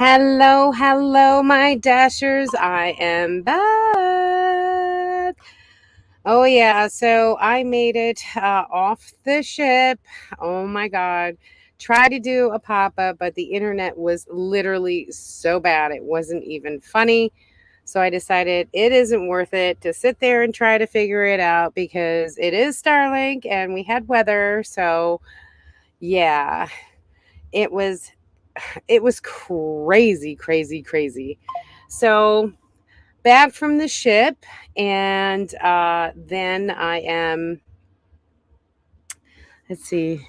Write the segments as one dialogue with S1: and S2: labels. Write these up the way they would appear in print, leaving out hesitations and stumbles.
S1: Hello, my Dashers. I am back. Oh, yeah. So I made it off the ship. Oh, my God. Tried to do a pop up, but the internet was literally so bad. It wasn't even funny. So I decided it isn't worth it to sit there and try to figure it out because it is Starlink and we had weather. So, yeah, it was crazy. So back from the ship, and then I am. Let's see.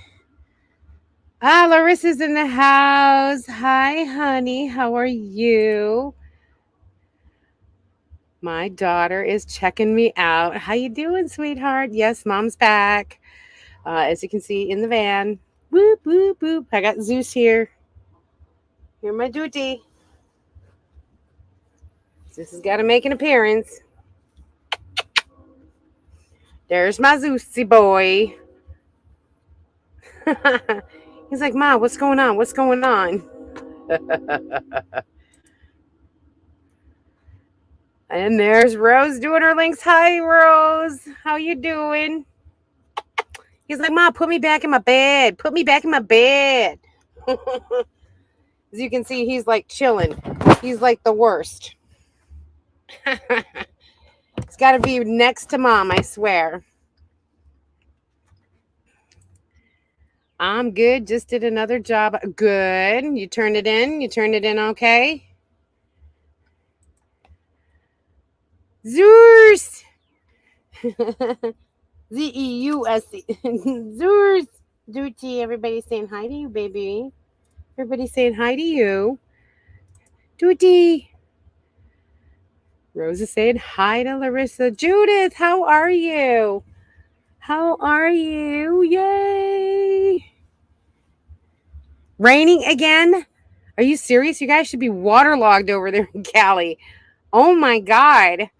S1: Larissa's in the house. Hi, honey. How are you? My daughter is checking me out. How you doing, sweetheart? Yes, mom's back. As you can see in the van. Whoop, whoop, whoop. I got Zeus here. Here my duty. Zeus has got to make an appearance. There's my Zeusy boy. He's like, Ma, what's going on? What's going on? And there's Rose doing her links. Hi, Rose. How you doing? He's like, Ma, put me back in my bed. Put me back in my bed. As you can see, he's like chilling. He's like the worst. It's got to be next to Mom, I swear. I'm good. Just did another job. Good. You turned it in? You turned it in okay? Zeus! Z-E-U-S-E. Zeus! Duty. Everybody's saying hi to you, baby. Everybody's saying hi to you. Duty. Rose is saying hi to Larissa. Judith, how are you? How are you? Yay! Raining again? Are you serious? You guys should be waterlogged over there in Cali. Oh my God.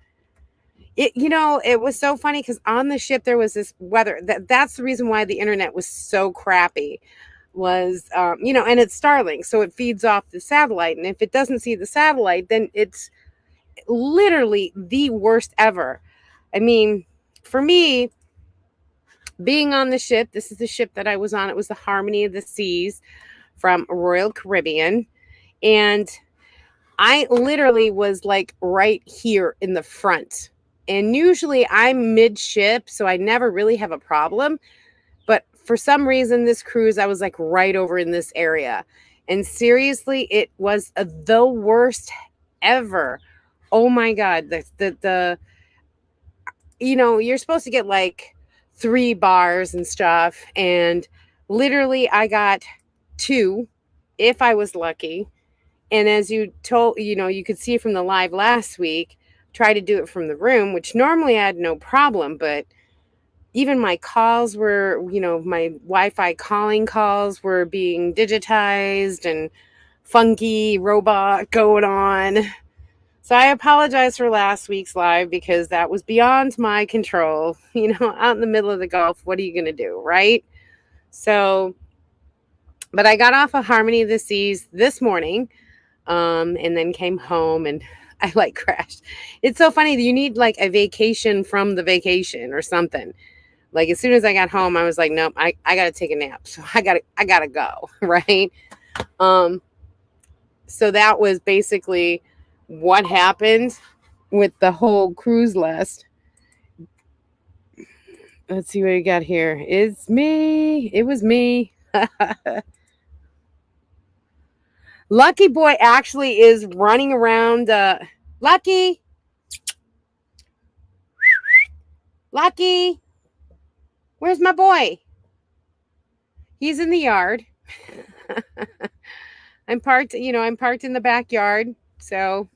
S1: It was so funny because on the ship there was this weather. That's the reason why the internet was so crappy. Was and it's Starlink, so it feeds off the satellite, and if it doesn't see the satellite, then it's literally the worst ever. I mean, for me, being on the ship, this is the ship that I was on. It was the Harmony of the Seas from Royal Caribbean, and I literally was like right here in the front. And usually I'm midship, so I never really have a problem. But for some reason, this cruise, I was like right over in this area. And seriously, it was the worst ever. Oh my God. You're supposed to get like 3 bars and stuff. And literally, I got 2 if I was lucky. And as you could see from the live last week, try to do it from the room, which normally I had no problem, but even my calls were, my Wi-Fi calling calls were being digitized and funky robot going on. So I apologize for last week's live because that was beyond my control. Out in the middle of the Gulf, what are you going to do, right? So, but I got off of Harmony of the Seas this morning, and then came home and I like crashed. It's so funny that you need like a vacation from the vacation or something. Like as soon as I got home, I was like, nope, I gotta take a nap. So I gotta go. Right. So that was basically what happened with the whole cruise list. Let's see what we got here. It's me. It was me. Lucky boy actually is running around. Lucky. Lucky. Where's my boy? He's in the yard. I'm parked in the backyard. So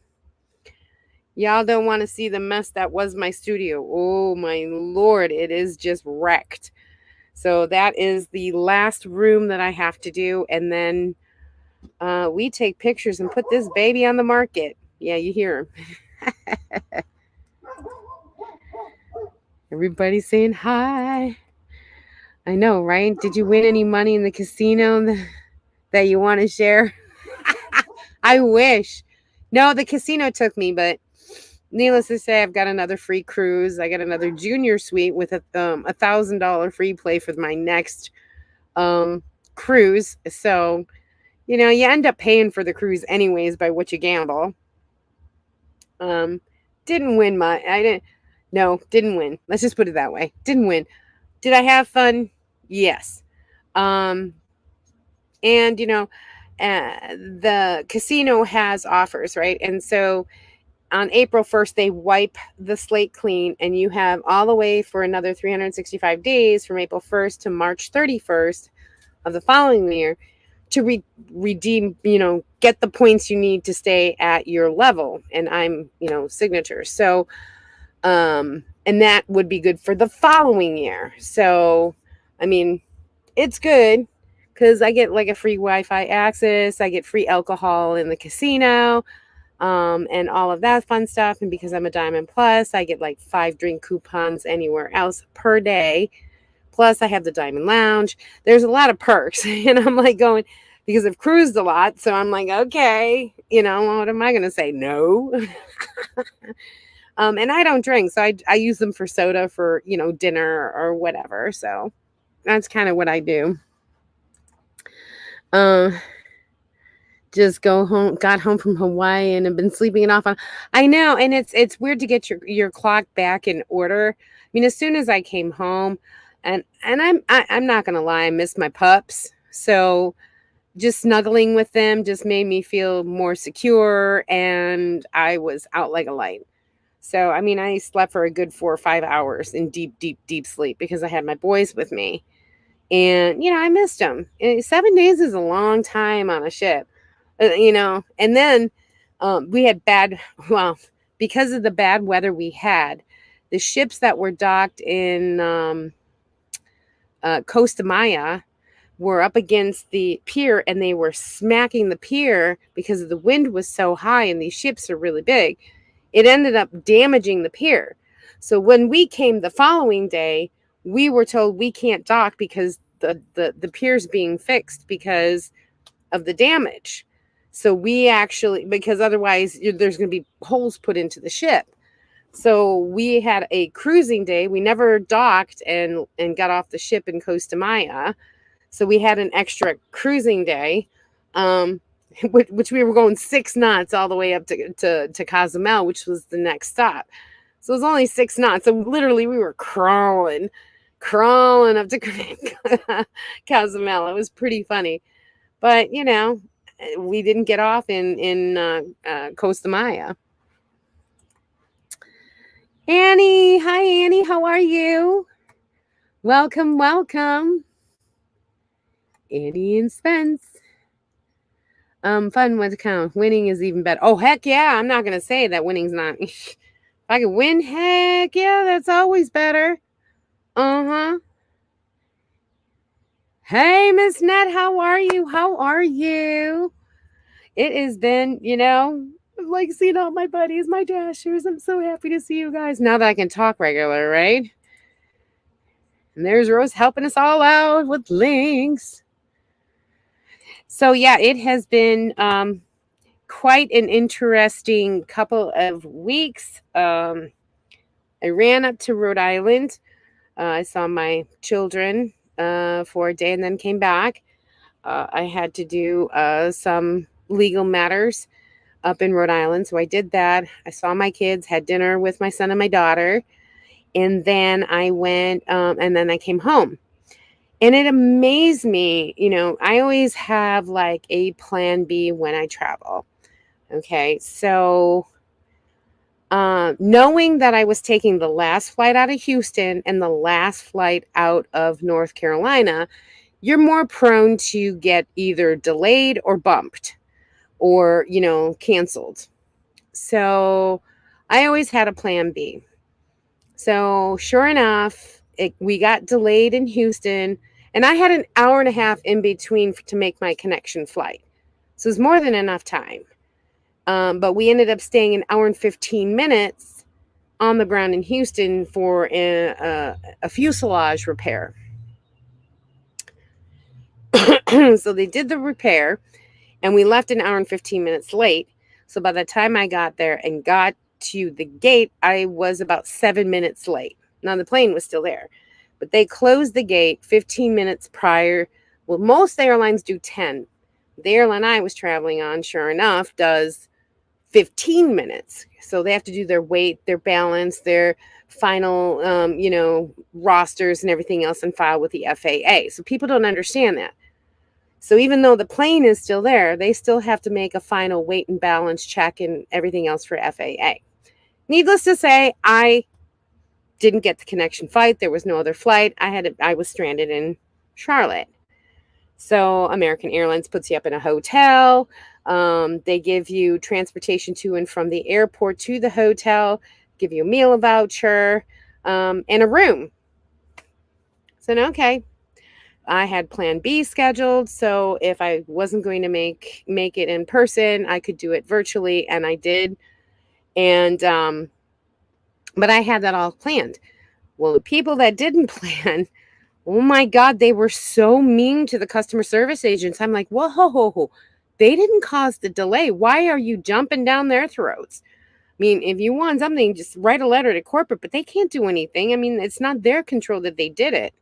S1: y'all don't want to see the mess that was my studio. Oh my Lord, it is just wrecked. So that is the last room that I have to do. And then we take pictures and put this baby on the market. Yeah, you hear him. Everybody's saying hi. I know, right? Did you win any money in the casino that you want to share? I wish. No, the casino took me, but needless to say, I've got another free cruise. I got another junior suite with $1,000 free play for my next um cruise. So, you end up paying for the cruise anyways by what you gamble. Um, didn't win much. I didn't. No, didn't win. Let's just put it that way. Didn't win. Did I have fun? Yes. Um, and the casino has offers, right? And so on April 1st, they wipe the slate clean, and you have all the way for another 365 days from April 1st to March 31st of the following year to redeem, get the points you need to stay at your level. And I'm, signature. So, and that would be good for the following year. So, I mean, it's good because I get like a free Wi-Fi access. I get free alcohol in the casino, and all of that fun stuff. And because I'm a Diamond Plus, I get like 5 drink coupons anywhere else per day. Plus, I have the Diamond Lounge. There's a lot of perks. And I'm like going, because I've cruised a lot. So I'm like, okay, what am I going to say? No. And I don't drink. So I use them for soda for, dinner or whatever. So that's kind of what I do. Just got home from Hawaii and have been sleeping it off on. I know, and it's weird to get your clock back in order. I mean, as soon as I came home, and I'm not gonna lie, I missed my pups. So just snuggling with them just made me feel more secure, and I was out like a light. So I mean, I slept for a good 4 or 5 hours in deep, deep, deep sleep because I had my boys with me, and I missed them. 7 days is a long time on a ship. And then we had well, because of the bad weather we had, the ships that were docked in Costa Maya were up against the pier, and they were smacking the pier because the wind was so high, and these ships are really big. It ended up damaging the pier. So when we came the following day, we were told we can't dock because the pier's being fixed because of the damage. So we actually, because otherwise there's going to be holes put into the ship. So we had a cruising day. We never docked and got off the ship in Costa Maya. So we had an extra cruising day, which we were going 6 knots all the way up to Cozumel, which was the next stop. So it was only 6 knots. So literally we were crawling up to Cozumel. It was pretty funny. But, we didn't get off in Costa Maya. Annie, hi Annie, how are you? Welcome. Annie and Spence. Fun with count. Winning is even better. Oh heck yeah! I'm not gonna say that winning's not. If I could win, heck yeah, that's always better. Hey Miss Net, how are you? It has been, like seeing all my buddies, my dashers. I'm so happy to see you guys now that I can talk regular, right? And there's Rose helping us all out with links. So yeah, it has been quite an interesting couple of weeks. I ran up to Rhode Island. I saw my children for a day and then came back. I had to do some legal matters up in Rhode Island. So I did that. I saw my kids, had dinner with my son and my daughter. And then I went and then I came home. And it amazed me, I always have like a plan B when I travel. Okay. So knowing that I was taking the last flight out of Houston and the last flight out of North Carolina, you're more prone to get either delayed or bumped or, canceled. So I always had a plan B. So sure enough, we got delayed in Houston, and I had an hour and a half in between to make my connection flight. So it was more than enough time. But we ended up staying an hour and 15 minutes on the ground in Houston for a fuselage repair. So they did the repair. And we left an hour and 15 minutes late. So by the time I got there and got to the gate, I was about 7 minutes late. Now the plane was still there, but they closed the gate 15 minutes prior. Well, most airlines do 10. The airline I was traveling on, sure enough, does 15 minutes. So they have to do their weight, their balance, their final, rosters and everything else and file with the FAA. So people don't understand that. So even though the plane is still there, they still have to make a final weight and balance check and everything else for FAA. Needless to say, I didn't get the connection flight. There was no other flight. I was stranded in Charlotte. So American Airlines puts you up in a hotel. They give you transportation to and from the airport to the hotel, give you a meal voucher, and a room. So, okay. I had plan B scheduled, so if I wasn't going to make it in person, I could do it virtually, and I did. And but I had that all planned. Well, the people that didn't plan, oh my God, they were so mean to the customer service agents. I'm like, whoa, they didn't cause the delay. Why are you jumping down their throats? I mean, if you want something, just write a letter to corporate, but they can't do anything. I mean, it's not their control that they did it.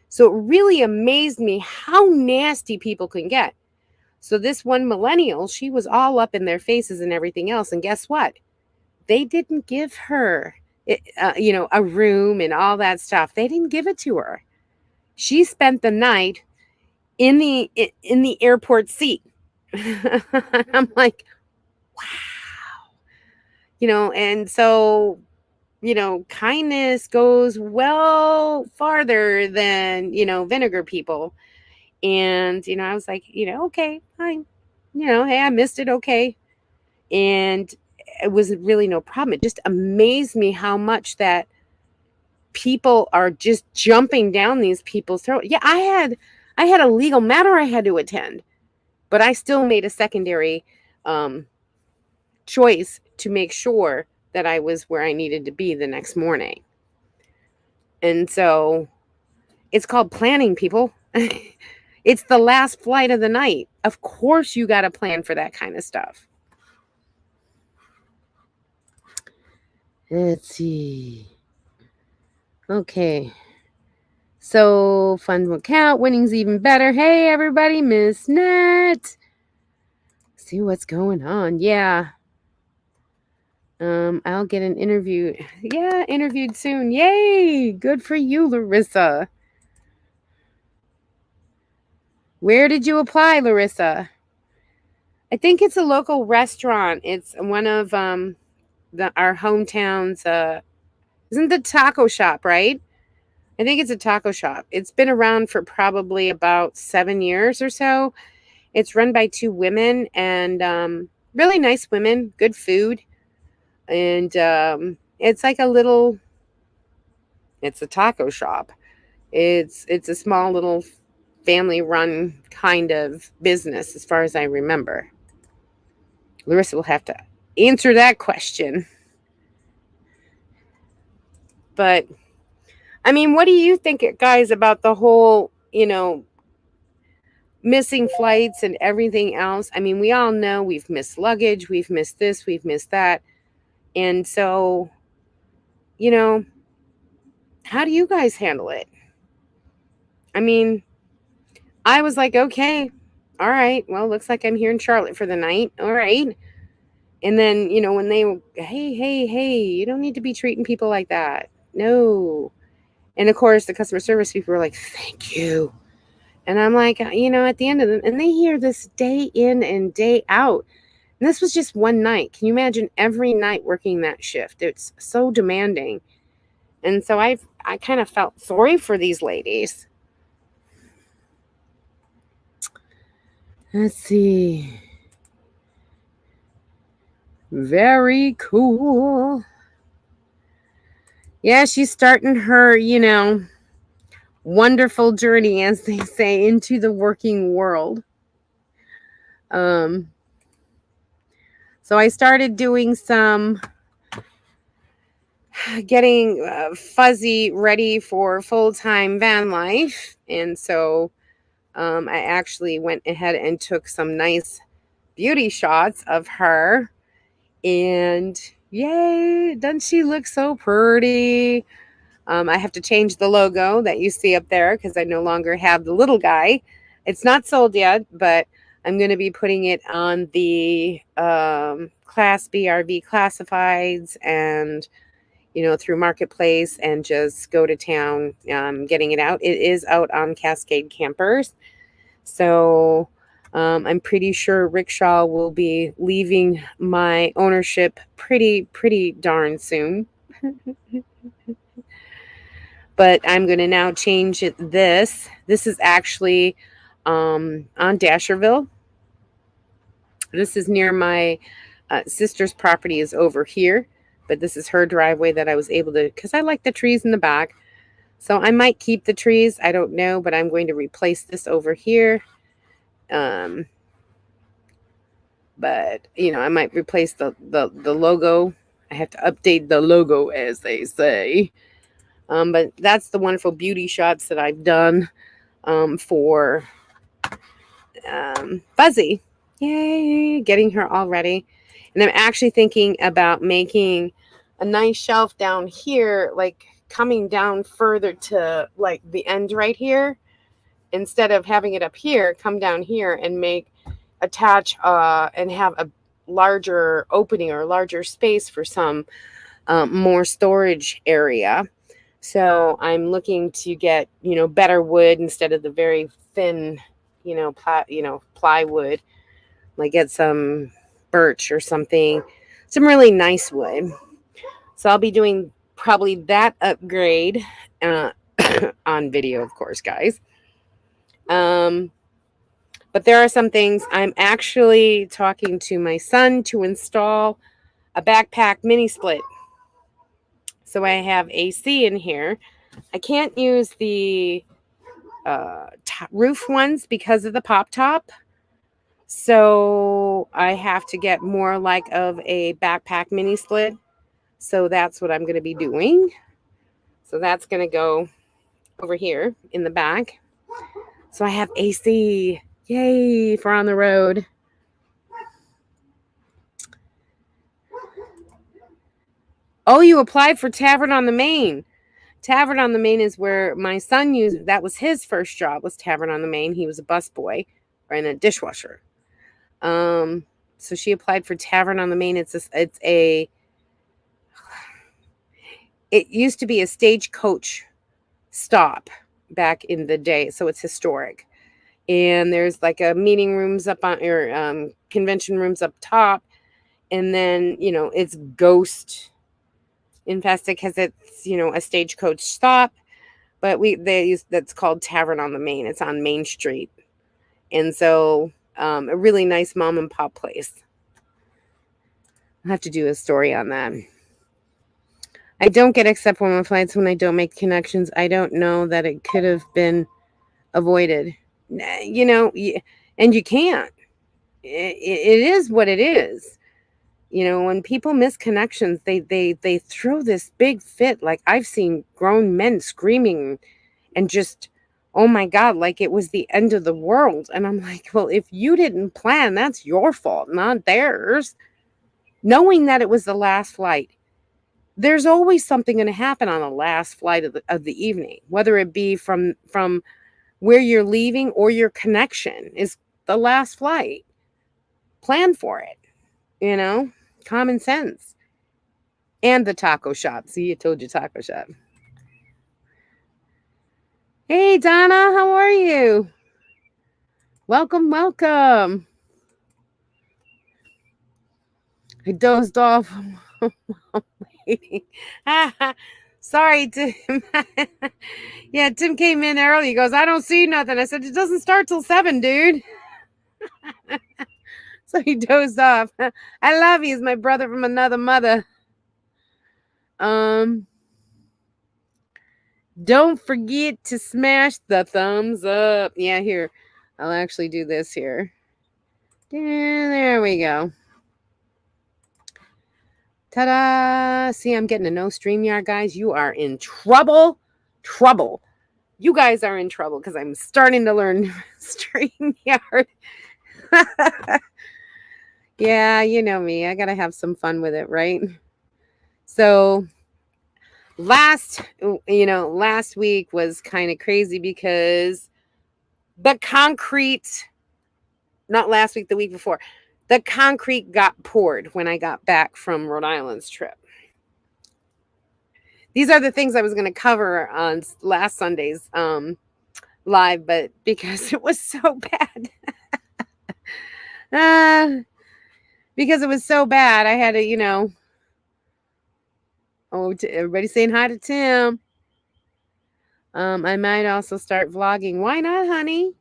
S1: So it really amazed me how nasty people can get. So this one millennial, she was all up in their faces and everything else. And guess what? They didn't give her, a room and all that stuff. They didn't give it to her. She spent the night in the airport seat. I'm like, wow. And so, kindness goes well farther than, vinegar people. And, I was like, okay, fine. Hey, I missed it. Okay. And it was really no problem. It just amazed me how much that people are just jumping down these people's throats. Yeah, I had a legal matter I had to attend, but I still made a secondary choice to make sure that I was where I needed to be the next morning. And so it's called planning, people. It's the last flight of the night. Of course you got to plan for that kind of stuff. Let's see. Okay. So funds will count. Winning's even better. Hey, everybody. Miss Net. See what's going on. Yeah. I'll get an interview. Yeah, interviewed soon. Yay. Good for you, Larissa. Where did you apply, Larissa? I think it's a local restaurant. It's one of our hometowns. Isn't the taco shop, right? I think it's a taco shop. It's been around for probably about 7 years or so. It's run by 2 women and really nice women, good food. And it's like it's a taco shop. It's a small little family run kind of business as far as I remember. Larissa will have to answer that question. But I mean, what do you think, guys, about the whole, missing flights and everything else? I mean, we all know we've missed luggage, we've missed this, we've missed that. And so, how do you guys handle it? I mean, I was like, okay, all right, well, looks like I'm here in Charlotte for the night. All right. And then, when they, hey, you don't need to be treating people like that. No. And of course, the customer service people were like, thank you. And I'm like, at the end of it, and they hear this day in and day out. And this was just one night. Can you imagine every night working that shift? It's so demanding. And so I kind of felt sorry for these ladies. Let's see. Very cool. Yeah, she's starting her, wonderful journey, as they say, into the working world. So I started doing some getting fuzzy ready for full-time van life. And so I actually went ahead and took some nice beauty shots of her. And yay, doesn't she look so pretty? I have to change the logo that you see up there because I no longer have the little guy. It's not sold yet, but I'm going to be putting it on the Class B RV classifieds and, through Marketplace and just go to town getting it out. It is out on Cascade Campers. So I'm pretty sure Rickshaw will be leaving my ownership pretty darn soon. But I'm going to now change it. This is actually on Dasherville. This is near my sister's property is over here, but this is her driveway that I was able to, because I like the trees in the back. So I might keep the trees. I don't know, but I'm going to replace this over here. But I might replace the logo. I have to update the logo, as they say. But that's the wonderful beauty shots that I've done for Fuzzy. Yay, getting her all ready. And I'm actually thinking about making a nice shelf down here, like coming down further to like the end right here. Instead of having it up here, come down here and attach and have a larger opening or larger space for some more storage area. So I'm looking to get, better wood instead of the very thin, plywood. Like get some birch or something, some really nice wood. So I'll be doing probably that upgrade on video, of course, guys. But there are some things I'm actually talking to my son to install a backpack mini split. So I have AC in here. I can't use the roof ones because of the pop top. So I have to get more like of a backpack mini split. So that's what I'm going to be doing. So that's going to go over here in the back. So I have AC. Yay, for on the road. Oh, you applied for Tavern on the Main. Tavern on the Main is where my son used. That was his first job, was Tavern on the Main. He was a busboy and a dishwasher. So she applied for Tavern on the Main. It used to be a stagecoach stop back in the day, so it's historic. And there's like a meeting rooms up on your convention rooms up top, and then it's ghost infested because it's a stagecoach stop. But that's called Tavern on the Main. It's on Main Street, and so a really nice mom and pop place. I'll have to do a story on that. I don't get accept one flights when I don't make connections. I don't know that it could have been avoided. And you can't. It is what it is. When people miss connections, they throw this big fit. Like I've seen grown men screaming and just, oh my God, like it was the end of the world. And I'm like, well, if you didn't plan, that's your fault, not theirs. Knowing that it was the last flight, there's always something going to happen on the last flight of the evening, whether it be from where you're leaving or your connection is the last flight. Plan for it, common sense. And the taco shop. See, I told you taco shop. Hey, Donna, how are you? Welcome. I dozed off. Waiting. Sorry, Tim. Yeah, Tim came in early. He goes, I don't see nothing. I said, it doesn't start till 7, dude. So he dozed off. I love you. He's my brother from another mother. Don't forget to smash the thumbs up. Yeah, here. I'll actually do this here. Yeah, there we go. Ta-da! See, I'm getting a no StreamYard, guys. You are in trouble. You guys are in trouble because I'm starting to learn StreamYard. Yeah, you know me. I got to have some fun with it, right? So, last week was kind of crazy because the concrete, not last week, the week before, the concrete got poured when I got back from Rhode Island's trip. These are the things I was going to cover on last Sunday's live, but because it was so bad, because it was so bad, I had to, everybody saying hi to Tim. I might also start vlogging. Why not, honey?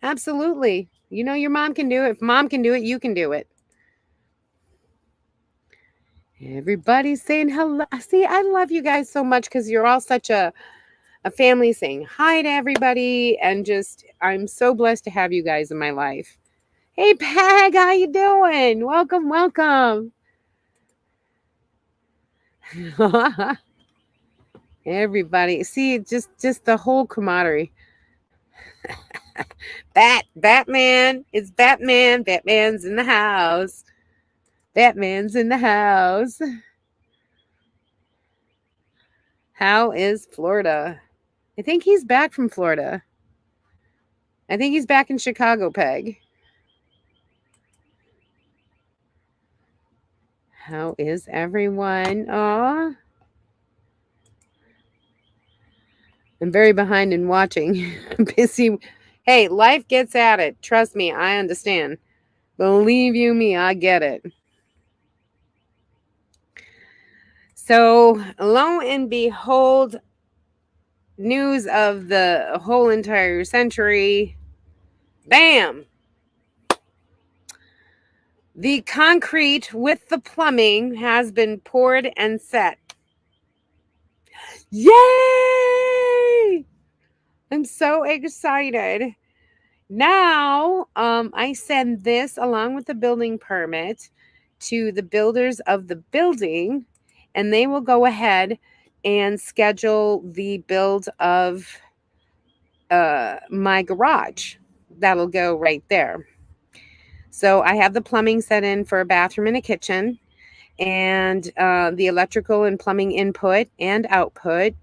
S1: Absolutely. You know your mom can do it. If mom can do it, you can do it. Everybody's saying hello. See, I love you guys so much because you're all such a family, saying hi to everybody, and just I'm so blessed to have you guys in my life. Hey Peg, how you doing? Welcome, welcome. Everybody. See, just the whole camaraderie. Batman. It's Batman. Batman's in the house. Batman's in the house. How is Florida? I think he's back from Florida. I think he's back in Chicago, Peg. How is everyone? Aw. I'm very behind in watching. I'm busy. Hey, life gets at it. Trust me, I understand. Believe you me, I get it. So, lo and behold, news of the whole entire century. Bam! The concrete with the plumbing has been poured and set. Yay! I'm so excited. Now, I send this along with the building permit to the builders of the building, and they will go ahead and schedule the build of my garage. That'll go right there. So I have the plumbing set in for a bathroom and a kitchen, and the electrical and plumbing input and output.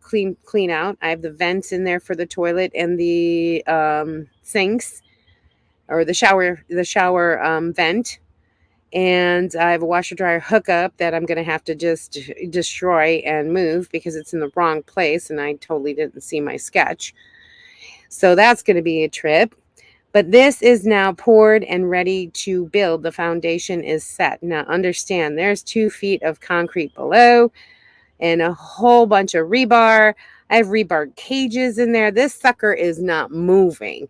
S1: Clean out. I have the vents in there for the toilet and the sinks, or the shower vent, and I have a washer dryer hookup that I'm going to have to just destroy and move because it's in the wrong place and I totally didn't see my sketch. So that's going to be a trip. But this is now poured and ready to build. The foundation is set. Now understand, there's 2 feet of concrete below and a whole bunch of rebar. I have rebar cages in there. This sucker is not moving.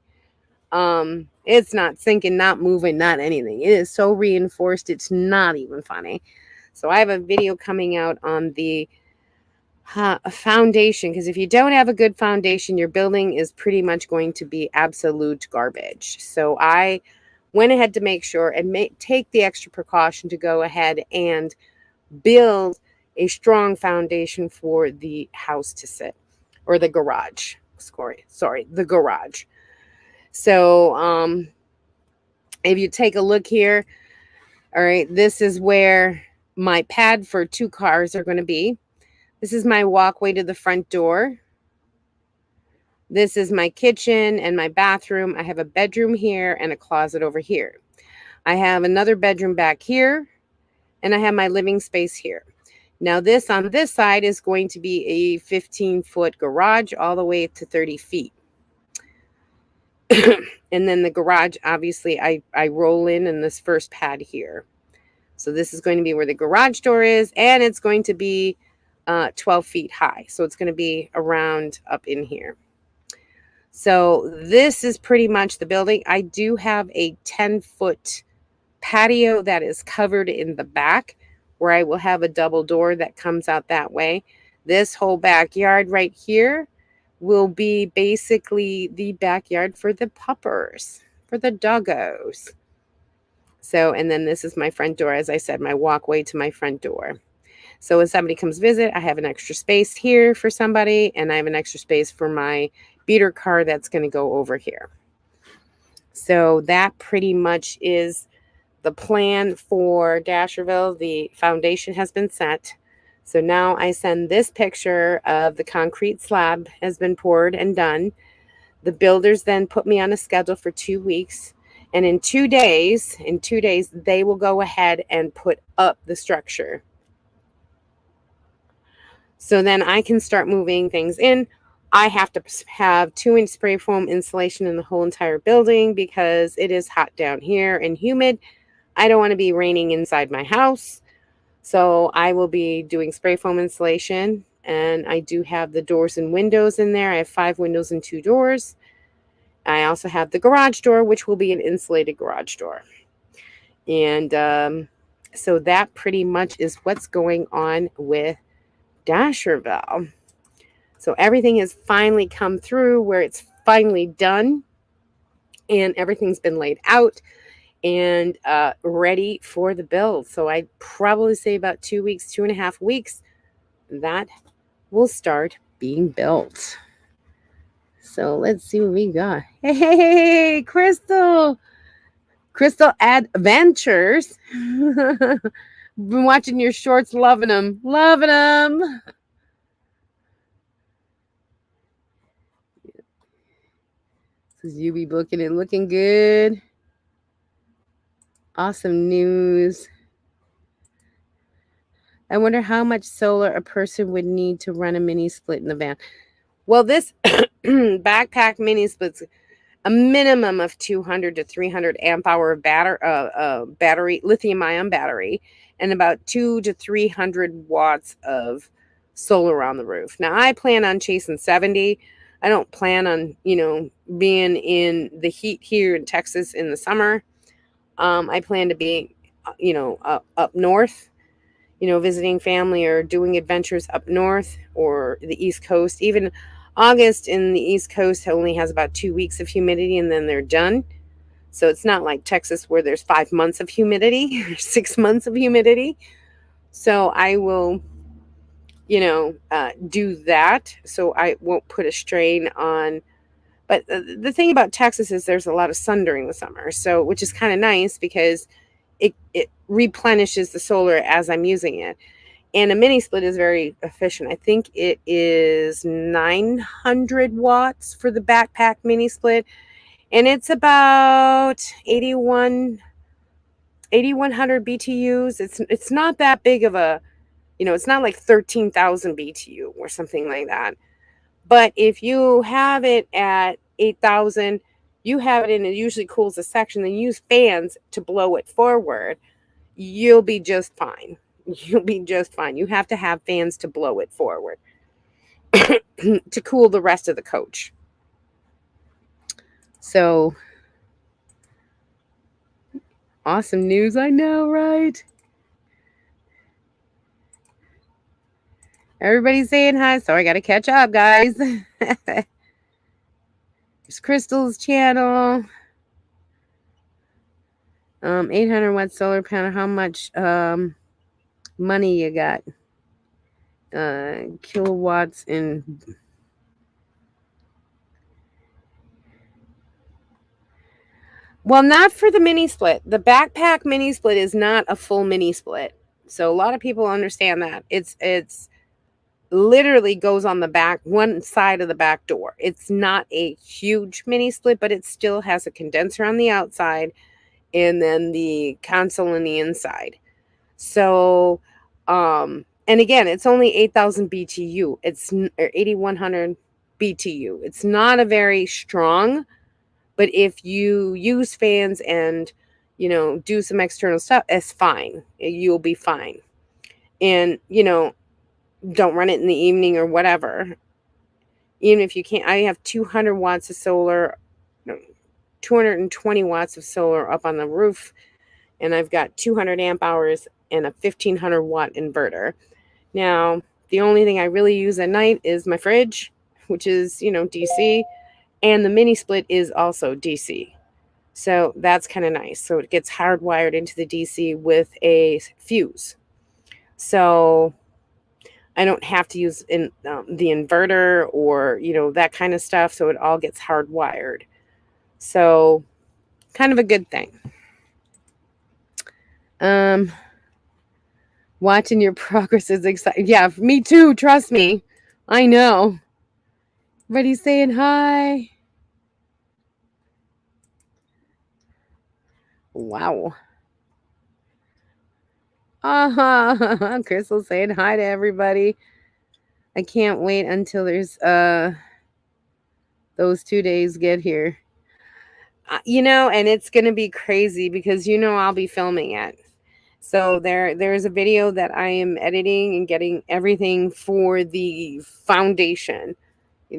S1: It's not sinking, not moving, not anything. It is so reinforced, it's not even funny. So I have a video coming out on the foundation, because if you don't have a good foundation, your building is pretty much going to be absolute garbage. So I went ahead to make sure and take the extra precaution to go ahead and build a strong foundation for the house to sit, or the garage. Sorry, the garage. So if you take a look here, all right, this is where my pad for 2 cars are going to be. This is my walkway to the front door. This is my kitchen and my bathroom. I have a bedroom here and a closet over here. I have another bedroom back here, and I have my living space here. Now this on this side is going to be a 15-foot garage all the way to 30 feet. And then the garage, obviously, I roll in this first pad here. So this is going to be where the garage door is, and it's going to be 12 feet high. So it's going to be around up in here. So this is pretty much the building. I do have a 10-foot patio that is covered in the back, where I will have a double door that comes out that way. This whole backyard right here will be basically the backyard for the puppers, for the doggos. So, and then this is my front door, as I said, my walkway to my front door. So when somebody comes visit, I have an extra space here for somebody, and I have an extra space for my beater car that's going to go over here. So that pretty much is the plan for Dasherville. The foundation has been set. So now I send this picture of the concrete slab has been poured and done. The builders then put me on a schedule for 2 weeks. And in 2 days, they will go ahead and put up the structure. So then I can start moving things in. I have to have 2-inch spray foam insulation in the whole entire building because it is hot down here and humid. I don't want to be raining inside my house. So I will be doing spray foam insulation, and I do have the doors and windows in there. I have 5 windows and 2 doors. I also have the garage door, which will be an insulated garage door. And so that pretty much is what's going on with Dasherville. So everything has finally come through where it's finally done, and everything's been laid out and ready for the build. So I'd probably say about 2 weeks, 2.5 weeks, that will start being built. So let's see what we got. Hey, Crystal Adventures. Been watching your shorts, loving them. Says you be booking and looking good. Awesome news. I wonder how much solar a person would need to run a mini split in the van. Well, this backpack mini split's a minimum of 200 to 300 amp hour battery, lithium ion battery, and about 200 to 300 watts of solar on the roof. Now, I plan on chasing 70. I don't plan on, being in the heat here in Texas in the summer. I plan to be, up north, visiting family or doing adventures up north or the East Coast. Even August in the East Coast only has about 2 weeks of humidity and then they're done. So it's not like Texas where there's 5 months of humidity or 6 months of humidity. So I will, do that. So I won't put a strain on. But the thing about Texas is there's a lot of sun during the summer. So, which is kind of nice because it replenishes the solar as I'm using it. And a mini split is very efficient. I think it is 900 watts for the backpack mini split. And it's about 8,100 BTUs. It's not that big of a, it's not like 13,000 BTU or something like that. But if you have it at 8,000, you have it and it usually cools a section, then use fans to blow it forward. You'll be just fine. You have to have fans to blow it forward to cool the rest of the coach. So, awesome news, I know, right? Everybody's saying hi, so I got to catch up, guys. There's Crystal's channel. 800 watt solar panel. How much money you got? Kilowatts in. Well, not for the mini split. The backpack mini split is not a full mini split. So a lot of people understand that. It's literally goes on the back, one side of the back door. It's not a huge mini split, but it still has a condenser on the outside and then the console on the inside. So, and again, it's only 8,000 BTU. It's 8,100 BTU. It's not a very strong, but if you use fans and, do some external stuff, it's fine. You'll be fine. And, don't run it in the evening or whatever. Even if you can't, I have 200 watts of solar, 220 watts of solar up on the roof. And I've got 200 amp hours and a 1,500 watt inverter. Now, the only thing I really use at night is my fridge, which is, DC. And the mini split is also DC. So that's kind of nice. So it gets hardwired into the DC with a fuse. So I don't have to use the inverter or, that kind of stuff. So it all gets hardwired. So kind of a good thing. Watching your progress is exciting. Yeah, me too. Trust me. I know. Everybody's saying hi. Wow. Crystal saying hi to everybody. I can't wait until there's those 2 days get here. And it's going to be crazy because I'll be filming it. So there's a video that I am editing and getting everything for the foundation,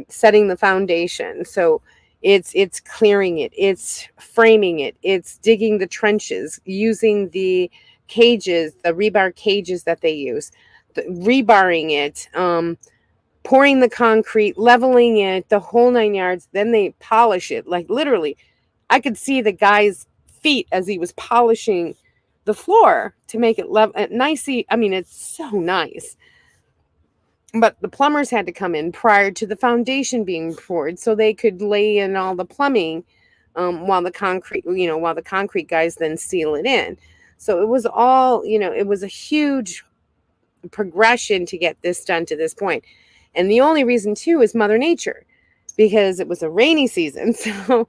S1: setting the foundation. So it's clearing it, it's framing it, it's digging the trenches, using the cages, the rebar cages that they use, rebarring it, pouring the concrete, leveling it, the whole 9 yards. Then they polish it. Like literally, I could see the guy's feet as he was polishing the floor to make it level, nicely. I mean, it's so nice. But the plumbers had to come in prior to the foundation being poured so they could lay in all the plumbing, while the concrete guys then seal it in. So it was all, it was a huge progression to get this done to this point. And the only reason too is Mother Nature, because it was a rainy season. So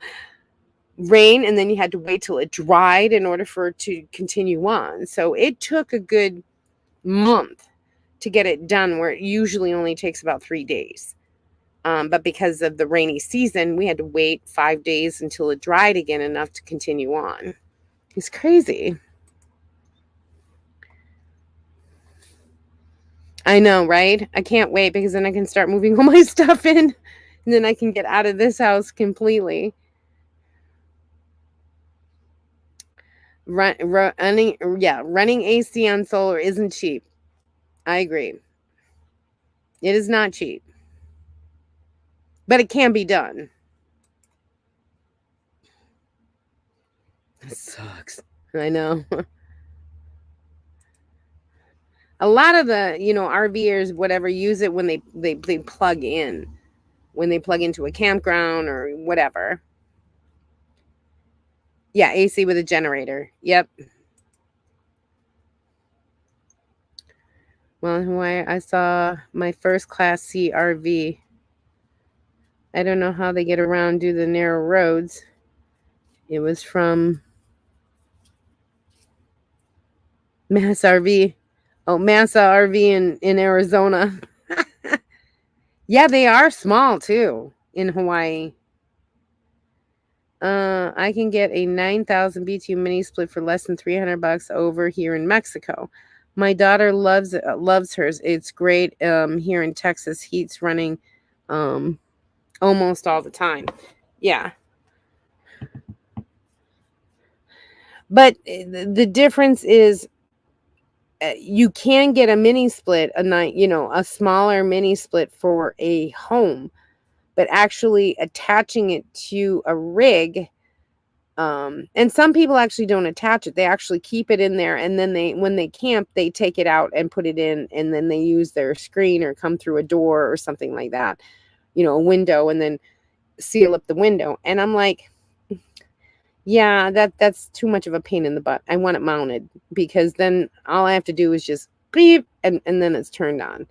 S1: rain, and then you had to wait till it dried in order for it to continue on. So it took a good month to get it done, where it usually only takes about 3 days. But because of the rainy season, we had to wait 5 days until it dried again enough to continue on. It's crazy. I know, right? I can't wait because then I can start moving all my stuff in, and then I can get out of this house completely. Running AC on solar isn't cheap. I agree. It is not cheap, but it can be done. It sucks. I know. A lot of the, RVers, whatever, use it when they plug in, when they plug into a campground or whatever. Yeah, AC with a generator. Yep. Well, in Hawaii, I saw my first Class C RV. I don't know how they get around due to the narrow roads. It was from Mass RV. Oh, Massa RV in Arizona. Yeah, they are small too in Hawaii. I can get a 9,000 BTU mini split for less than $300 over here in Mexico. My daughter loves hers. It's great. Here in Texas, heat's running almost all the time. Yeah. But the difference is, you can get a mini split, a smaller mini split for a home, but actually attaching it to a rig, and some people actually don't attach it. They actually keep it in there, and then when they camp, they take it out and put it in, and then they use their screen or come through a door or something like that, a window, and then seal up the window. And I'm like, yeah, that's too much of a pain in the butt. I want it mounted, because then all I have to do is just beep, and then it's turned on.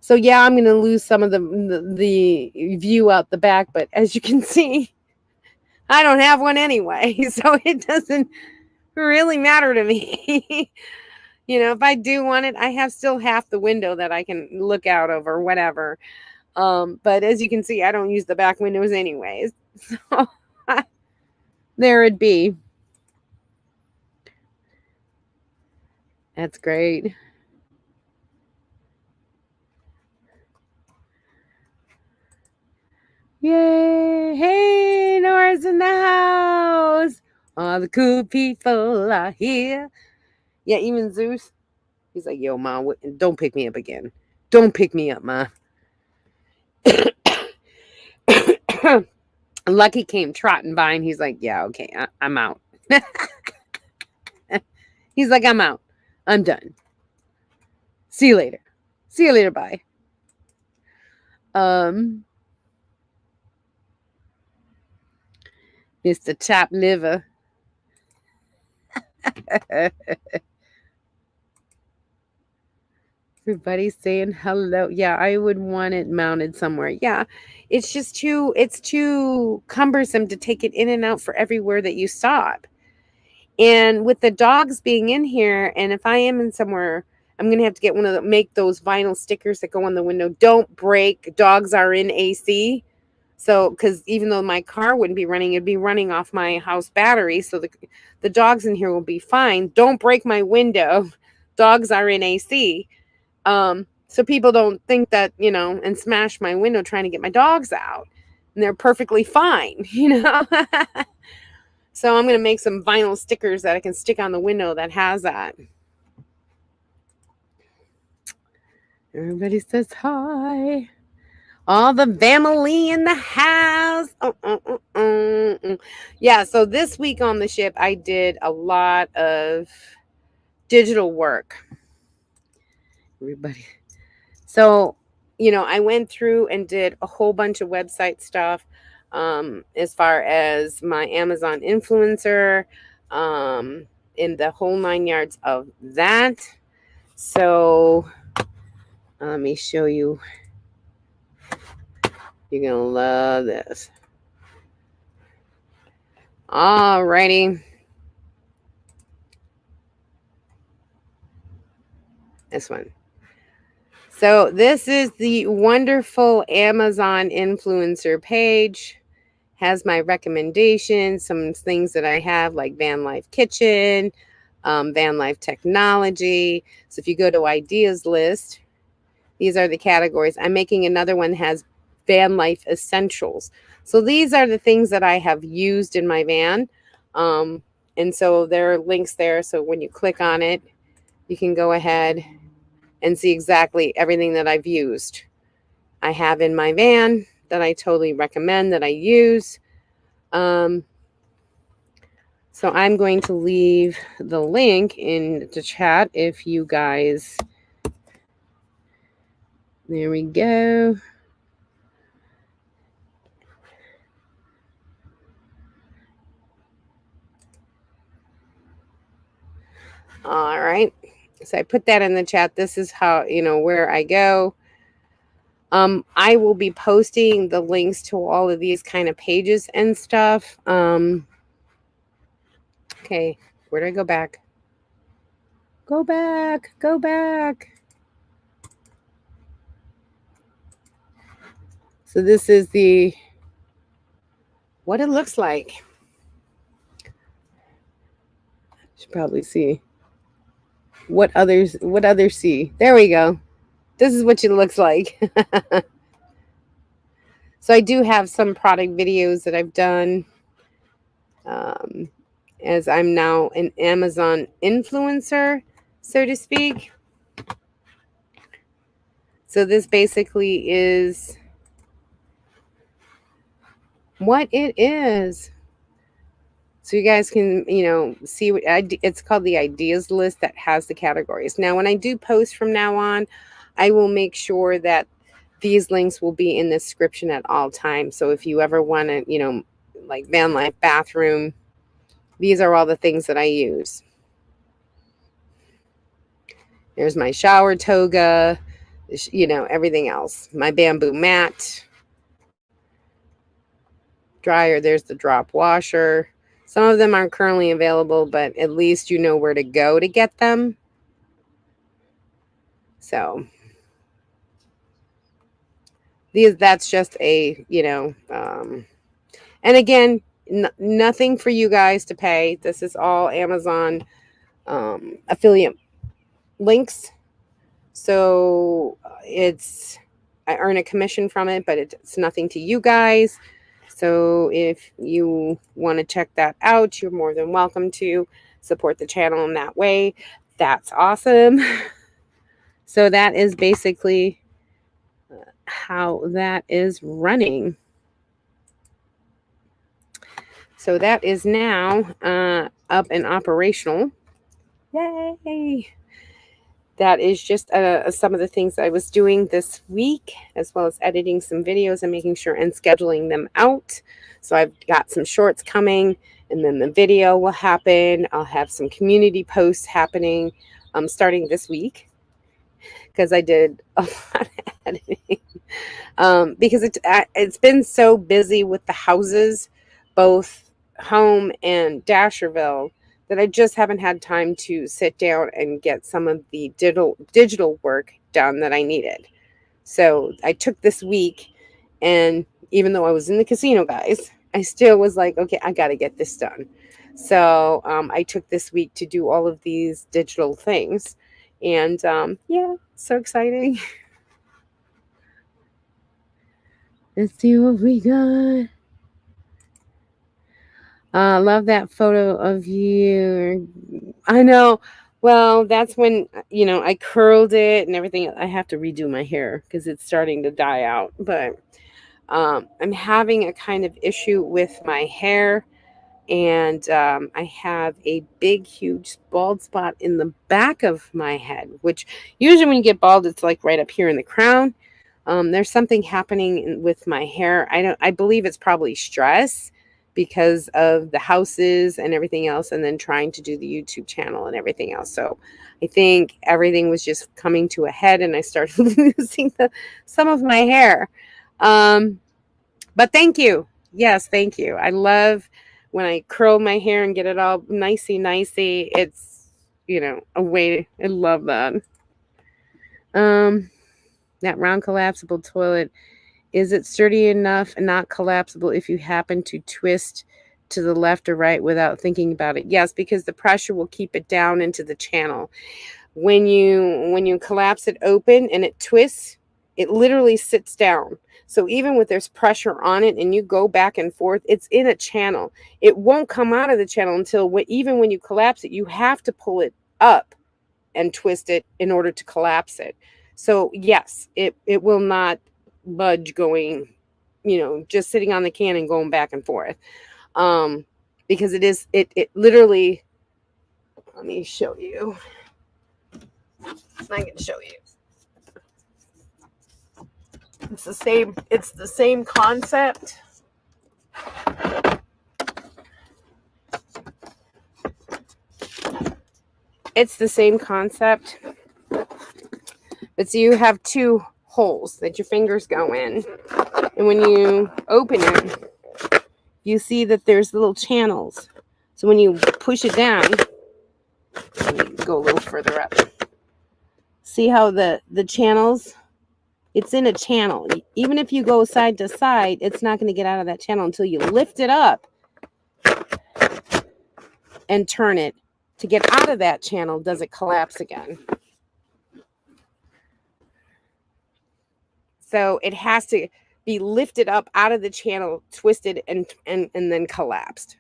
S1: So yeah, I'm going to lose some of the view out the back, but as you can see, I don't have one anyway, so it doesn't really matter to me. If I do want it, I have still half the window that I can look out of or whatever. But as you can see, I don't use the back windows anyways. So there it be. That's great. Yay! Hey, Nora's in the house. All the cool people are here. Yeah, even Zeus. He's like, yo, Ma, don't pick me up again. Don't pick me up, Ma. Lucky came trotting by, and he's like, yeah, okay, I'm out. He's like, I'm out. I'm done. See you later. See you later. Bye. Mr. Top Liver. Everybody's saying hello. Yeah, I would want it mounted somewhere. Yeah. It's too cumbersome to take it in and out for everywhere that you stop. And with the dogs being in here, and if I am in somewhere, I'm gonna have to get make those vinyl stickers that go on the window. Don't break. Dogs are in AC. So, because even though my car wouldn't be running, it'd be running off my house battery. So the dogs in here will be fine. Don't break my window. Dogs are in AC. So people don't think that, and smash my window trying to get my dogs out. And they're perfectly fine, So I'm going to make some vinyl stickers that I can stick on the window that has that. Everybody says hi. All the family in the house. Yeah, so this week on the ship, I did a lot of digital work. Everybody. So, I went through and did a whole bunch of website stuff as far as my Amazon influencer, in the whole 9 yards of that. So, let me show you. You're going to love this. Alrighty. This one. So this is the wonderful Amazon influencer page. Has my recommendations, some things that I have like Vanlife Kitchen, Vanlife Technology. So if you go to ideas list, these are the categories. I'm making another one that has Vanlife Essentials. So these are the things that I have used in my van. And so there are links there. So when you click on it, you can go ahead and see exactly everything that I've used. I have in my van that I totally recommend that I use. So I'm going to leave the link in the chat if you guys. There we go. All right. So I put that in the chat. This is how, where I go. I will be posting the links to all of these kind of pages and stuff. Okay, where do I go back? Go back. So this is what it looks like. Should probably see what others see. There we go. This is what it looks like. So I do have some product videos that I've done, as I'm now an Amazon influencer, so to speak. So this basically is what it is. So you guys can, see what it's called, the ideas list that has the categories. Now, when I do post from now on, I will make sure that these links will be in the description at all times. So if you ever want to, like van life bathroom, these are all the things that I use. There's my shower toga, everything else. My bamboo mat, dryer. There's the drop washer. Some of them aren't currently available, but at least you know where to go to get them. So that's just a, and again, nothing for you guys to pay. This is all Amazon affiliate links. So I earn a commission from it, but it's nothing to you guys. So if you want to check that out, you're more than welcome to support the channel in that way. That's awesome. So that is basically how that is running. So that is now up and operational. Yay! that is just some of the things I was doing this week, as well as editing some videos and making sure and scheduling them out. So I've got some shorts coming, and then the video will happen. I'll have some community posts happening starting this week, because I did a lot of editing. Because it's been so busy with the houses, both home and Dasherville, that I just haven't had time to sit down and get some of the digital work done that I needed. So I took this week, and even though I was in the casino, guys, I still was like, okay, I got to get this done. So I took this week to do all of these digital things. And yeah, so exciting. Let's see what we got. Love that photo of you. I know. Well, that's when, I curled it and everything. I have to redo my hair because it's starting to die out. But I'm having a kind of issue with my hair. And I have a big, huge bald spot in the back of my head, which usually when you get bald, it's like right up here in the crown. There's something happening with my hair. I believe it's probably stress because of the houses and everything else, and then trying to do the YouTube channel and everything else. So I think everything was just coming to a head, and I started losing some of my hair. But thank you. Yes, thank you. I love when I curl my hair and get it all nicey. It's, a way. I love that. That round collapsible toilet, is it sturdy enough and not collapsible if you happen to twist to the left or right without thinking about it? Yes, because the pressure will keep it down into the channel. When you collapse it open and it twists, it literally sits down. So even with there's pressure on it and you go back and forth, it's in a channel. It won't come out of the channel until even when you collapse it, you have to pull it up and twist it in order to collapse it. So yes, it will not budge going, just sitting on the can and going back and forth. Because it literally, let me show you. I can show you. It's the same concept. It's the same concept. But so you have two holes that your fingers go in. And when you open it, you see that there's little channels. So when you push it down, let me go a little further up. See how the channels, it's in a channel. Even if you go side to side, it's not going to get out of that channel until you lift it up and turn it. To get out of that channel, does it collapse again? So it has to be lifted up out of the channel, twisted, and then collapsed.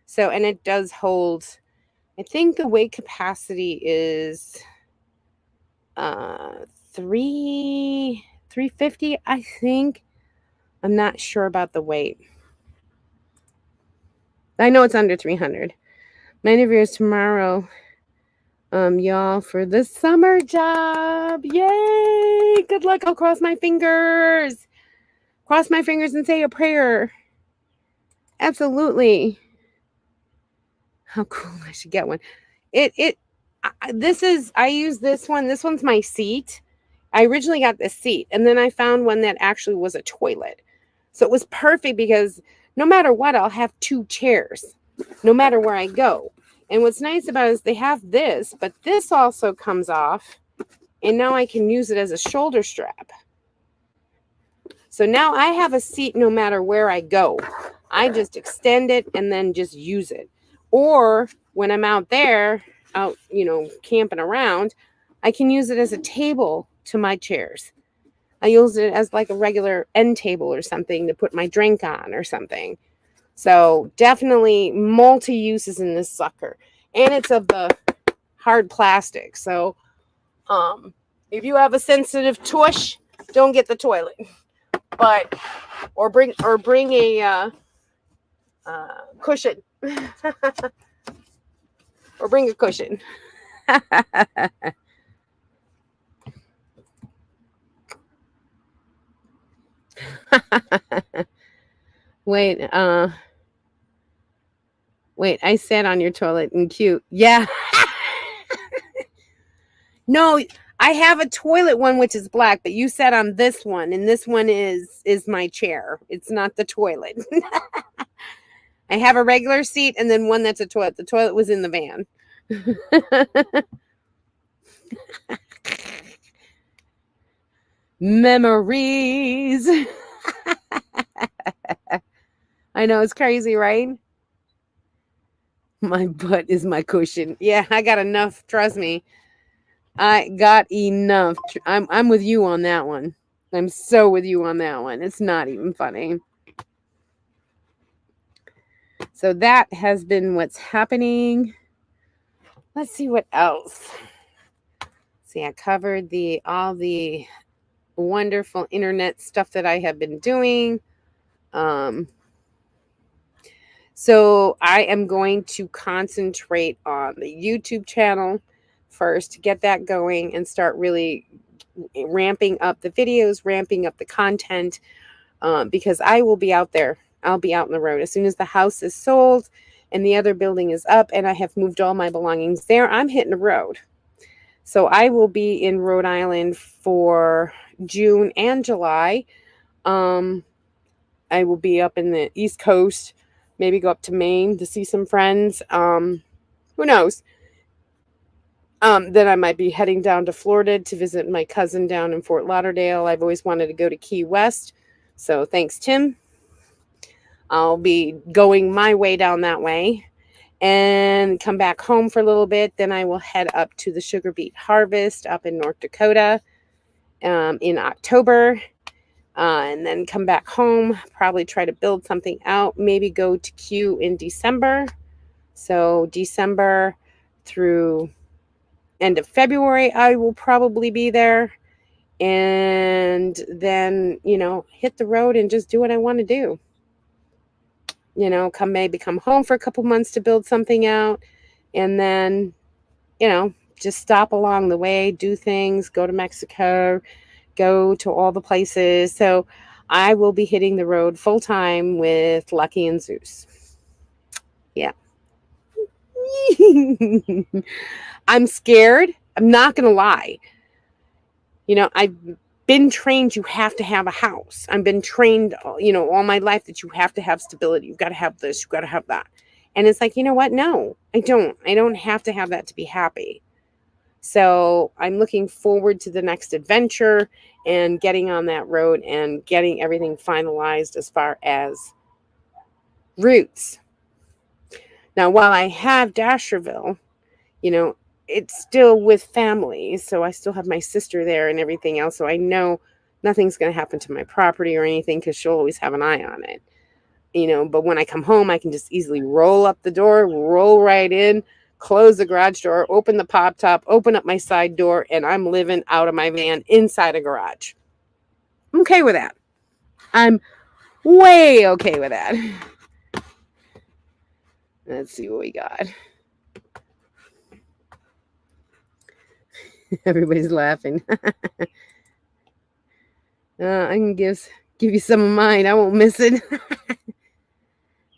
S1: So, and it does hold, I think the weight capacity is 350, I think. I'm not sure about the weight. I know it's under 300. My interview is tomorrow, y'all, for the summer job. Yay! Good luck. I'll cross my fingers. Cross my fingers and say a prayer. Absolutely. How cool. I should get one. I use this one. This one's my seat. I originally got this seat, and then I found one that actually was a toilet. So it was perfect because no matter what, I'll have two chairs, no matter where I go. And what's nice about it is they have this, but this also comes off, and now I can use it as a shoulder strap. So now I have a seat no matter where I go. I just extend it and then just use it. Or when I'm out there, camping around, I can use it as a table to my chairs. I use it as like a regular end table or something to put my drink on or something. So definitely multi-uses in this sucker. And it's of the hard plastic. So if you have a sensitive tush, don't get the toilet. But or bring a cushion. Or bring a cushion. Wait, wait, I sat on your toilet and cute. Yeah. No, I have a toilet one which is black, but you sat on this one, and this one is my chair. It's not the toilet. I have a regular seat and then one that's a toilet. The toilet was in the van. Memories. I know, it's crazy, right? My butt is my cushion. Yeah, I got enough. Trust me. I got enough. I'm with you on that one. I'm so with you on that one. It's not even funny. So that has been what's happening. Let's see what else. See, I covered all the wonderful internet stuff that I have been doing. So I am going to concentrate on the YouTube channel first to get that going and start really ramping up the videos, ramping up the content, because I will be out there. I'll be out on the road. As soon as the house is sold and the other building is up and I have moved all my belongings there, I'm hitting the road. So I will be in Rhode Island for June and July. I will be up in the East Coast, maybe go up to Maine to see some friends. Who knows? Then I might be heading down to Florida to visit my cousin down in Fort Lauderdale. I've always wanted to go to Key West. So thanks, Tim. I'll be going my way down that way and come back home for a little bit. Then I will head up to the sugar beet harvest up in North Dakota in October. And then come back home, probably try to build something out, maybe go to Q in December. So December through end of February, I will probably be there. And then, hit the road and just do what I want to do. Maybe come home for a couple months to build something out. And then, just stop along the way, do things, go to Mexico, go to all the places. So I will be hitting the road full time with Lucky and Zeus. Yeah. I'm scared. I'm not going to lie. I've been trained you have to have a house. I've been trained, all my life that you have to have stability. You've got to have this. You've got to have that. And it's like, you know what? No, I don't. I don't have to have that to be happy. So I'm looking forward to the next adventure and getting on that road and getting everything finalized as far as routes. Now, while I have Dasherville, it's still with family. So I still have my sister there and everything else. So I know nothing's going to happen to my property or anything because she'll always have an eye on it. But when I come home, I can just easily roll up the door, roll right in, close the garage door, open the pop top, open up my side door, and I'm living out of my van inside a garage. I'm okay with that. I'm way okay with that. Let's see what we got. Everybody's laughing. I can give you some of mine. I won't miss it.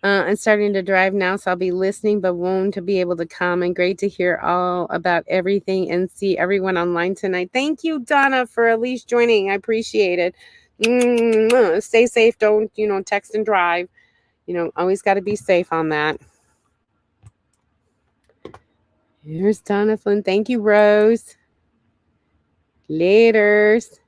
S1: I'm starting to drive now, so I'll be listening, but won't be able to comment. Great to hear all about everything and see everyone online tonight. Thank you, Donna, for at least joining. I appreciate it. Stay safe. Don't, text and drive. Always got to be safe on that. Here's Donna Flynn. Thank you, Rose. Laters.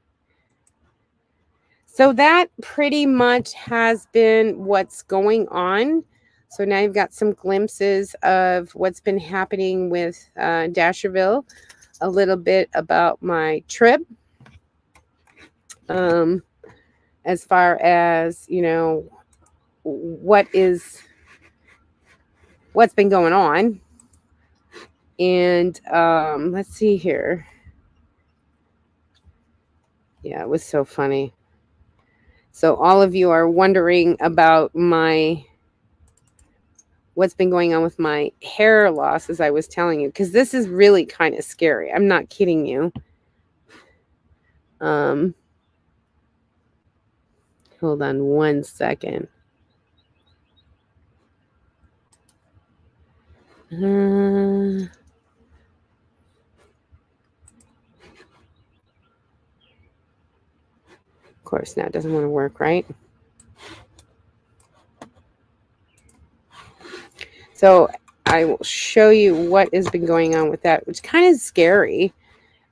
S1: So that pretty much has been what's going on. So now you've got some glimpses of what's been happening with Dasherville, a little bit about my trip, as far as, what's been going on. And let's see here. Yeah, it was so funny. So all of you are wondering about what's been going on with my hair loss, as I was telling you, because this is really kind of scary. I'm not kidding you. Hold on one second. Of course, now it doesn't want to work, right? So I will show you what has been going on with that, which kind of scary.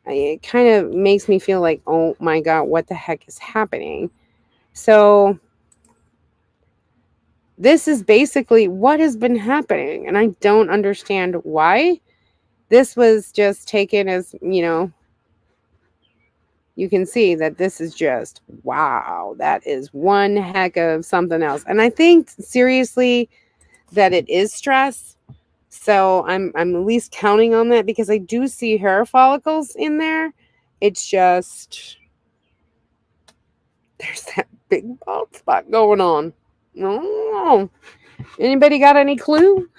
S1: It kind of makes me feel like, oh my God, what the heck is happening? So this is basically what has been happening, and I don't understand why. This was just taken as, you can see that this is just, wow, that is one heck of something else. And I think seriously that it is stress. So I'm at least counting on that because I do see hair follicles in there. It's just there's that big bald spot going on. Oh, anybody got any clue?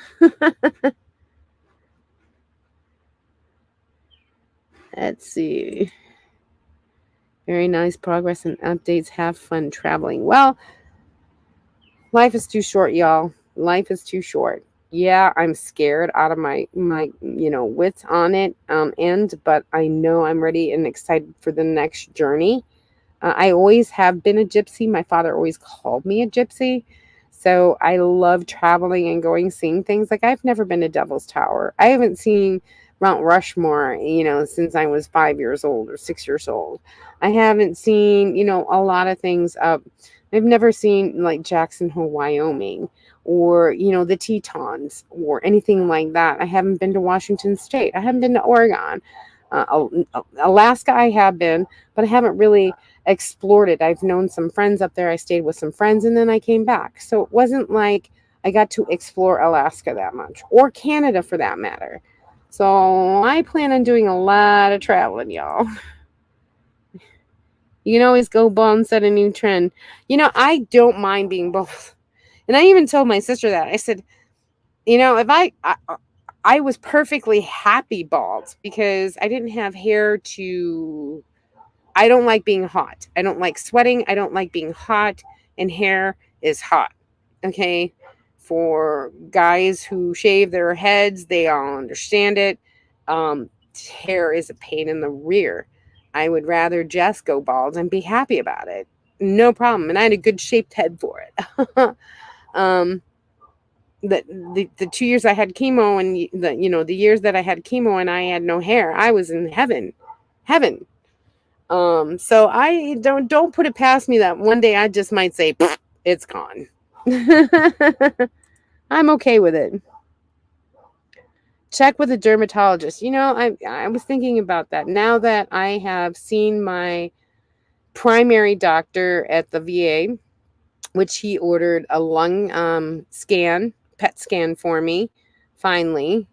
S1: Let's see. Very nice progress and updates. Have fun traveling. Well, life is too short, y'all. Life is too short. Yeah, I'm scared out of my wits on it end, but I know I'm ready and excited for the next journey. I always have been a gypsy. My father always called me a gypsy. So I love traveling and going seeing things. Like I've never been to Devil's Tower. I haven't seen Mount Rushmore, since I was 5 years old or 6 years old. I haven't seen, a lot of things up. I've never seen like Jackson Hole, Wyoming, or, the Tetons or anything like that. I haven't been to Washington State. I haven't been to Oregon. Alaska, I have been, but I haven't really explored it. I've known some friends up there. I stayed with some friends and then I came back. So it wasn't like I got to explore Alaska that much or Canada for that matter. So I plan on doing a lot of traveling, y'all. You can always go bald and set a new trend. I don't mind being bald. And I even told my sister that. I said, if I was perfectly happy bald because I didn't have hair to. I don't like being hot. I don't like sweating. I don't like being hot, and hair is hot. Okay. For guys who shave their heads, they all understand it. Um, Hair is a pain in the rear. I would rather just go bald and be happy about it. No problem. And I had a good shaped head for it. um, the 2 years I had chemo and the years that I had chemo and I had no hair, I was in heaven. So I don't put it past me that one day I just might say it's gone. I'm okay with it. Check with a dermatologist. I was thinking about that. Now that I have seen my primary doctor at the VA, which he ordered a lung PET scan for me, finally.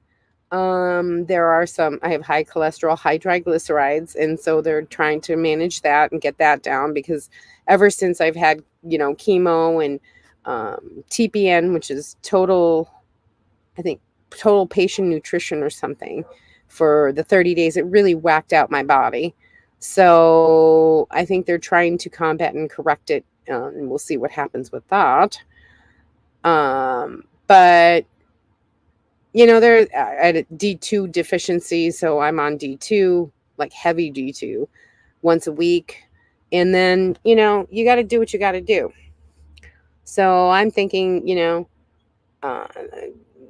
S1: There are I have high cholesterol, high triglycerides, and so they're trying to manage that and get that down because ever since I've had, chemo and TPN, which is I think, total patient nutrition or something for the 30 days, it really whacked out my body. So I think they're trying to combat and correct it, and we'll see what happens with that. But there I had a D2 deficiency, so I'm on D2, like heavy D2, once a week. And then, you got to do what you got to do. So I'm thinking, uh,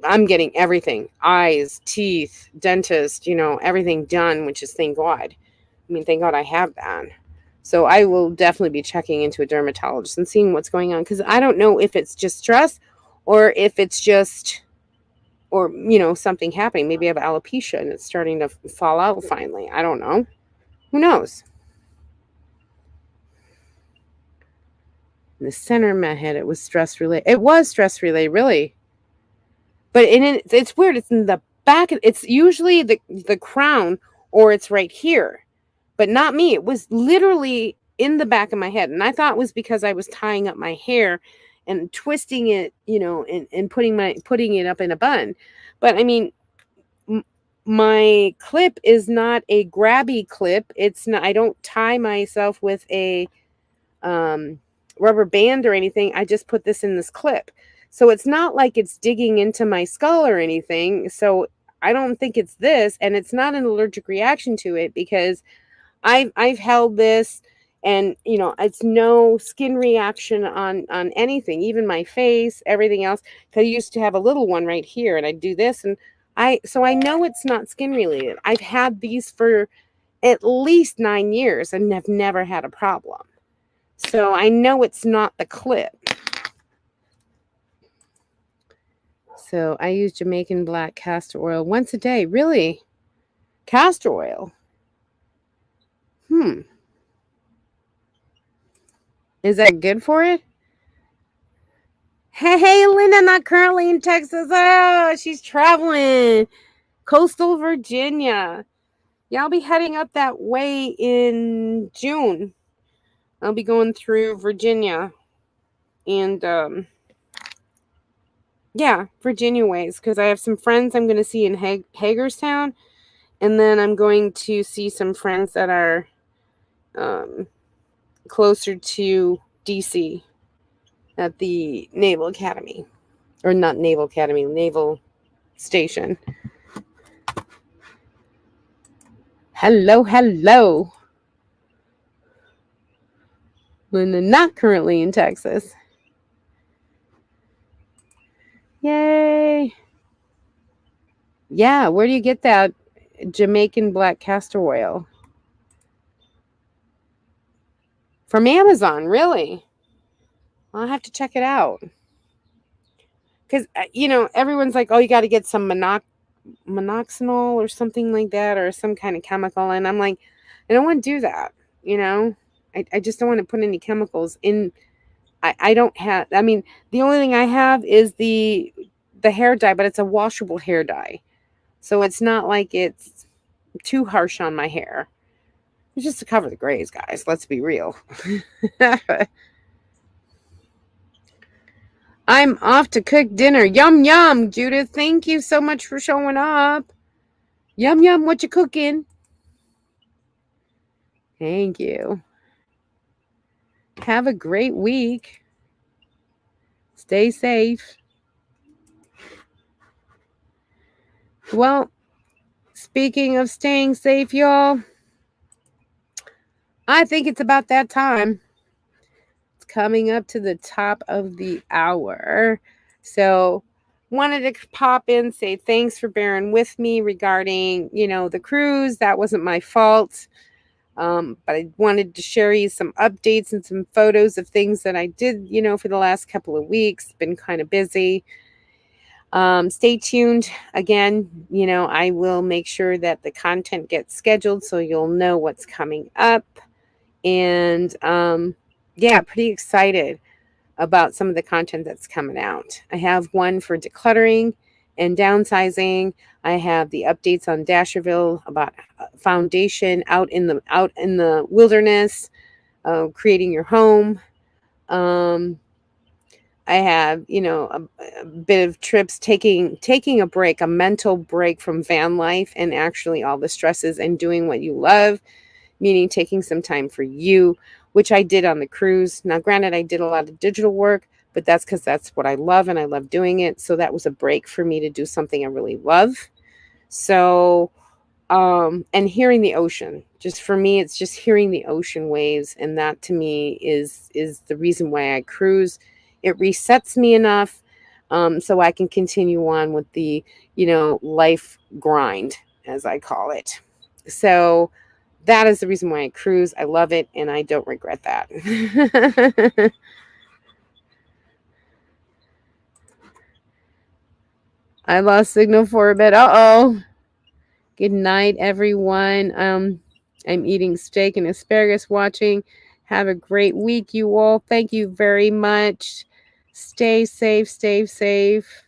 S1: I'm getting everything, eyes, teeth, dentist, everything done, which is thank God. I mean, thank God I have that. So I will definitely be checking into a dermatologist and seeing what's going on because I don't know if it's just stress or if it's just or something happening. Maybe I have alopecia and it's starting to fall out finally. I don't know. Who knows? In the center of my head, it was stress related. It was stress related, really. But it's weird. It's in the back. It's usually the crown or it's right here, but not me. It was literally in the back of my head, and I thought it was because I was tying up my hair and twisting it, and putting it up in a bun. But I mean, my clip is not a grabby clip. It's not. I don't tie myself with a rubber band or anything. I just put this in this clip. So it's not like it's digging into my skull or anything. So I don't think it's this, and it's not an allergic reaction to it because I've held this, and it's no skin reaction on anything, even my face, everything else. 'Cause I used to have a little one right here, and I do this, and I know it's not skin related. I've had these for at least 9 years and have never had a problem. So I know it's not the clip. So I use Jamaican black castor oil once a day. Really? Castor oil? Is that good for it? Hey, Linda, not currently in Texas. Oh, she's traveling. Coastal Virginia. Yeah, I'll be heading up that way in June. I'll be going through Virginia and yeah, Virginia ways, because I have some friends I'm going to see in Hagerstown, and then I'm going to see some friends that are closer to DC at the Naval Academy, or not Naval Academy, Naval Station. Hello, hello. Linda, not currently in Texas. Yay. Yeah, where do you get that Jamaican black castor oil? From Amazon, really? I'll have to check it out. Because, everyone's like, oh, you got to get some monoxynol or something like that, or some kind of chemical. And I'm like, I don't want to do that. I just don't want to put any chemicals in. I don't have, I mean, the only thing I have is the hair dye, but it's a washable hair dye. So it's not like it's too harsh on my hair. It's just to cover the grays, guys. Let's be real. I'm off to cook dinner. Yum, yum. Judith, thank you so much for showing up. Yum, yum. What you cooking? Thank you. Have a great week. Stay safe. Well, speaking of staying safe, y'all, I think it's about that time. It's coming up to the top of the hour. So, wanted to pop in, say thanks for bearing with me regarding, the cruise. That wasn't my fault. But I wanted to share you some updates and some photos of things that I did, for the last couple of weeks. Been kind of busy. Stay tuned. Again, I will make sure that the content gets scheduled so you'll know what's coming up. And yeah, pretty excited about some of the content that's coming out. I have one for decluttering and downsizing. I have the updates on Dasherville about foundation out in the wilderness, creating your home. I have, a bit of trips, taking a break, a mental break from van life and actually all the stresses, and doing what you love, meaning taking some time for you, which I did on the cruise. Now, granted, I did a lot of digital work, but that's because that's what I love and I love doing it. So that was a break for me to do something I really love. So, and hearing the ocean, just for me, it's just hearing the ocean waves. And that to me is the reason why I cruise. It resets me enough so I can continue on with the, life grind, as I call it. So that is the reason why I cruise. I love it, and I don't regret that. I lost signal for a bit. Uh-oh. Good night, everyone. I'm eating steak and asparagus watching. Have a great week, you all. Thank you very much. Stay safe, stay safe.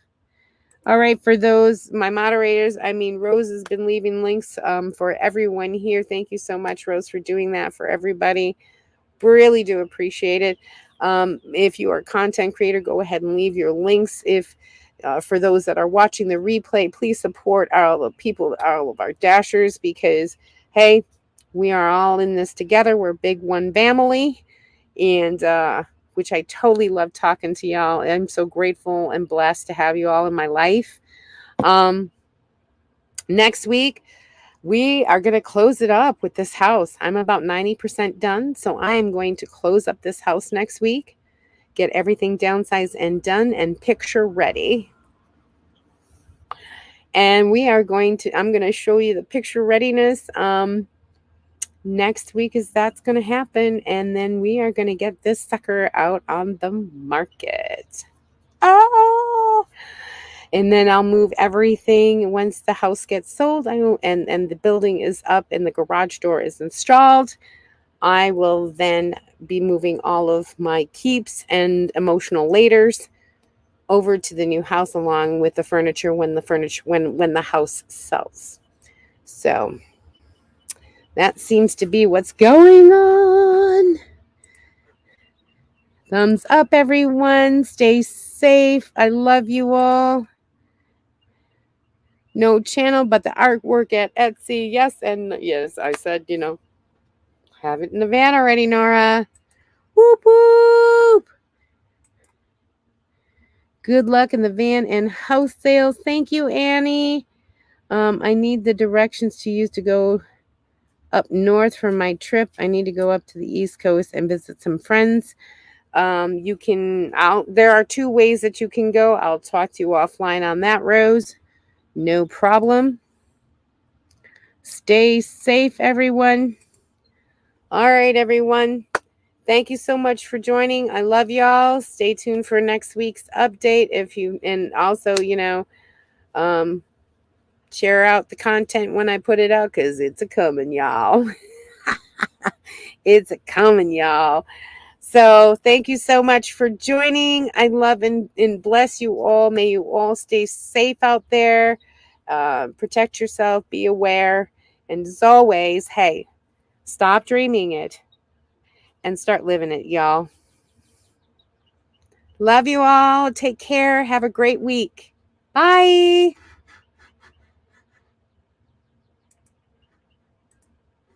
S1: All right, for those, my moderators, Rose has been leaving links for everyone here. Thank you so much, Rose, for doing that for everybody. Really do appreciate it. If you are a content creator, go ahead and leave your links. If for those that are watching the replay, please support all of our dashers, because, hey, we are all in this together. We're big one family. And which I totally love talking to y'all. I'm so grateful and blessed to have you all in my life. Next week, we are going to close it up with this house. I'm about 90% done. So I am going to close up this house next week, get everything downsized and done and picture ready. And I'm going to show you the picture readiness next week as that's going to happen. And then we are going to get this sucker out on the market. Oh, and then I'll move everything once the house gets sold. And the building is up and the garage door is installed. I will then be moving all of my keeps and emotional laters over to the new house along with the furniture when the house sells. So that seems to be what's going on. Thumbs up, everyone. Stay safe. I love you all. No channel, but the artwork at Etsy. Yes, and yes, I said, have it in the van already, Nora. Whoop, whoop. Good luck in the van and house sales. Thank you, Annie. I need the directions to use to go up north for my trip. I need to go up to the East Coast and visit some friends. There are 2 ways that you can go. I'll talk to you offline on that, Rose. No problem. Stay safe, everyone. All right, everyone. Thank you so much for joining. I love y'all. Stay tuned for next week's update. And also, share out the content when I put it out because it's a coming, y'all. It's a coming, y'all. So thank you so much for joining. I love and bless you all. May you all stay safe out there. Protect yourself. Be aware. And as always, hey, stop dreaming it and start living it, y'all. Love you all. Take care. Have a great week. Bye.